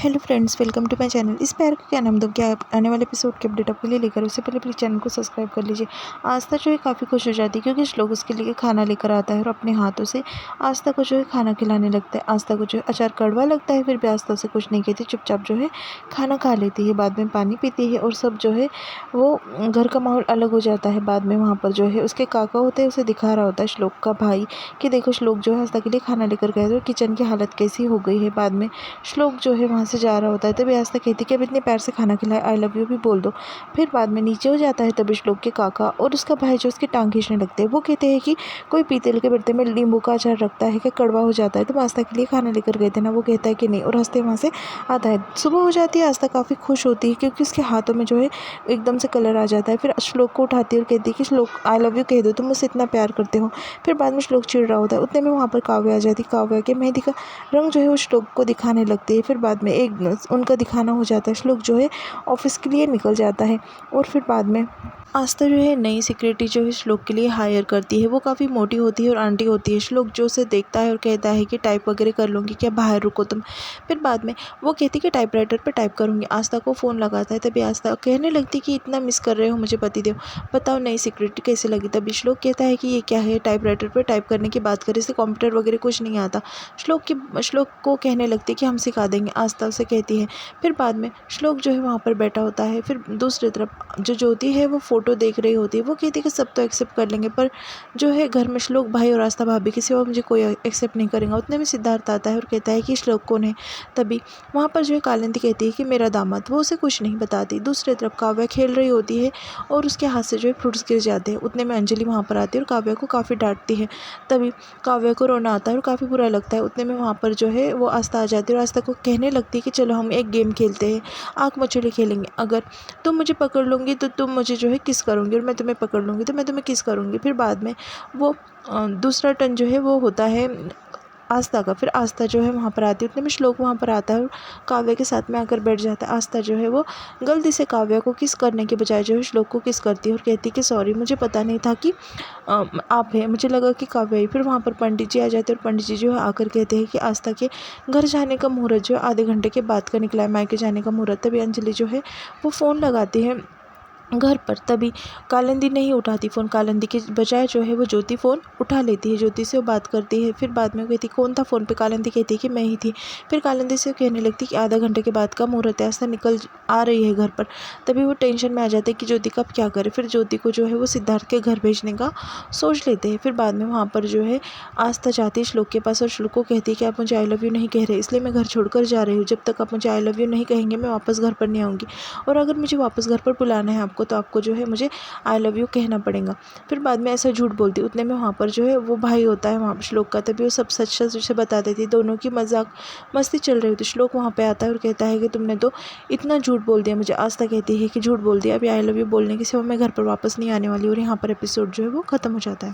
Hello friends, welcome to my channel. इस पैर को क्या नाम दूँ, क्या आने वाले एपिसोड के अपडेट आपके लिए लेकर उससे पहले प्लीज़ चैनल को सब्सक्राइब कर लीजिए। आस्था जो है काफ़ी खुश हो जाती है क्योंकि श्लोक उसके लिए खाना लेकर आता है और अपने हाथों से आस्था को जो है खाना खिलाने लगता है। आस्था को जो है अचार कड़वा लगता है, फिर भी आस्था उसे कुछ नहीं कहती, चुपचाप जो है खाना खा लेती है। बाद में पानी पीती है और सब जो है वो घर का माहौल अलग हो जाता है। बाद में वहाँ पर जो है उसके काका होते हैं, उसे दिखा रहा होता है श्लोक का भाई कि देखो श्लोक जो है आस्था के लिए खाना लेकर गए थे और किचन की हालत कैसी हो गई है। बाद में श्लोक जो है वहाँ से जा रहा होता है, तभी आस्था कहती है कि अब इतने प्यार से खाना खिलाया, आई लव यू भी बोल दो। फिर बाद में नीचे हो जाता है, तभी श्लोक के काका और उसका भाई जो उसकी टांग खींचने लगते हैं। वो कहते हैं कि कोई पीतल के बर्तन में नींबू का अचार रखता है कि कड़वा हो जाता है, तुम आस्था के लिए खाना लेकर गए थे ना। वो कहता है कि नहीं और हंसते वहाँ से आता है। सुबह हो जाती है, आस्था काफ़ी खुश होती है क्योंकि उसके हाथों में जो है एकदम से कलर आ जाता है। फिर श्लोक को उठाती है और कहती है कि श्लोक आई लव यू कह दो, तुम मुझसे इतना प्यार करते हो। फिर बाद में श्लोक चिढ़ रहा होता है, उतने में वहाँ पर काव्या आ जाती है। काव्या के मेहंदी का रंग जो है वो श्लोक को दिखाने लगती है। फिर बाद में एक उनका दिखाना हो जाता है, श्लोक जो है ऑफिस के लिए निकल जाता है। और फिर बाद में आस्था जो है नई सिक्योरिटी जो है श्लोक के लिए हायर करती है। वो काफ़ी मोटी होती है और आंटी होती है। श्लोक जो उसे देखता है और कहता है कि टाइप वगैरह कर लूँगी क्या, बाहर रुको तुम। फिर बाद में वो कहती है कि टाइपराइटर पर टाइप करूँगी। आस्था को फ़ोन लगाता है, तभी आस्था कहने लगती कि इतना मिस कर रहे हो मुझे पतिदेव, बताओ नई सिक्योरिटी कैसी लगी। तभी श्लोक कहता है कि ये क्या है, टाइपराइटर पर टाइप करने की बात करें, इसे कंप्यूटर वगैरह कुछ नहीं आता। श्लोक को कहने लगती है कि हम सिखा देंगे, आस्था उसे कहती है। फिर बाद में श्लोक जो है वहाँ पर बैठा होता है। फिर दूसरी तरफ जो ज्योति है वो फ़ोटो देख रही होती है। वो कहती है कि सब तो एक्सेप्ट कर लेंगे, पर जो है घर में श्लोक भाई और आस्था भाभी के सिवा मुझे कोई एक्सेप्ट नहीं करेगा। उतने में सिद्धार्थ आता है और कहता है कि श्लोक कौन है। तभी वहाँ पर जो है कालिंदी कहती है कि मेरा दामाद। वो उसे कुछ नहीं बताती। दूसरी तरफ काव्या खेल रही होती है और उसके हाथ से जो है फ्रूट्स गिर जाते हैं। उतने में अंजलि वहाँ पर आती है और काव्या को काफ़ी डांटती है। तभी काव्या को रोना आता है और काफ़ी बुरा लगता है। उतने में वहाँ पर जो है वो आस्था आ जाती है और आस्था को कहने लगती है कि चलो हम एक गेम खेलते हैं, आँख मचोली खेलेंगे। अगर तुम मुझे पकड़ लूँगी तो तुम मुझे जो है किस करोगी और मैं तुम्हें पकड़ लूँगी तो मैं तुम्हें किस करूँगी। फिर बाद में वो दूसरा टर्न जो है वो होता है आस्था का। फिर आस्था जो है वहाँ पर आती है। उतने में श्लोक वहाँ पर आता है और काव्या के साथ में आकर बैठ जाता है। आस्था जो है वो गलती से काव्या को किस करने के बजाय जो है श्लोक को किस करती है और कहती है कि सॉरी, मुझे पता नहीं था कि आप हैं, मुझे लगा कि काव्या ही। फिर वहाँ पर पंडित जी आ जाते हैं और पंडित जी जो है आकर कहते हैं कि आस्था के घर जाने का मुहूर्त जो है आधे घंटे के बाद का निकला है, मायके जाने का मुहूर्त। तभी अंजलि जो है वो फ़ोन लगाती है घर पर। तभी कालिंदी नहीं उठाती फ़ोन, कालिंदी के बजाय जो है वो ज्योति फ़ोन उठा लेती है, ज्योति से वो बात करती है। फिर बाद में वो कहती कौन था फ़ोन पे, कालिंदी कहती है कि मैं ही थी। फिर कालिंदी से कहने लगती कि आधा घंटे के बाद का मुहूर्त है, आस्था निकल आ रही है घर पर। तभी वो टेंशन में आ जाते हैं कि ज्योति का अब क्या करे। फिर ज्योति को जो है वो सिद्धार्थ के घर भेजने का सोच लेते हैं। फिर बाद में वहाँ पर जो है आस्था जाती है श्लोक के पास और श्लोक को कहती है कि आप मुझे आई लव यू नहीं कह रहे, इसलिए मैं घर छोड़कर जा रही हूँ। जब तक आप मुझे आई लव यू नहीं कहेंगे मैं वापस घर पर नहीं आऊँगी, और अगर मुझे वापस घर पर बुलाना है आपको तो आपको जो है मुझे आई लव यू कहना पड़ेगा। फिर बाद में ऐसा झूठ बोलती। उतने में वहाँ पर जो है वो भाई होता है वहाँ श्लोक का, तभी वो सब सच सच उसे बता देती है। दोनों की मजाक मस्ती चल रही होती। श्लोक वहाँ पे आता है और कहता है कि तुमने तो इतना झूठ बोल दिया मुझे। आस्था कहती है कि झूठ बोल दिया, अभी आई लव यू बोलने के सिवा मैं घर पर वापस नहीं आने वाली। और यहाँ पर एपिसोड जो है वो ख़त्म हो जाता है।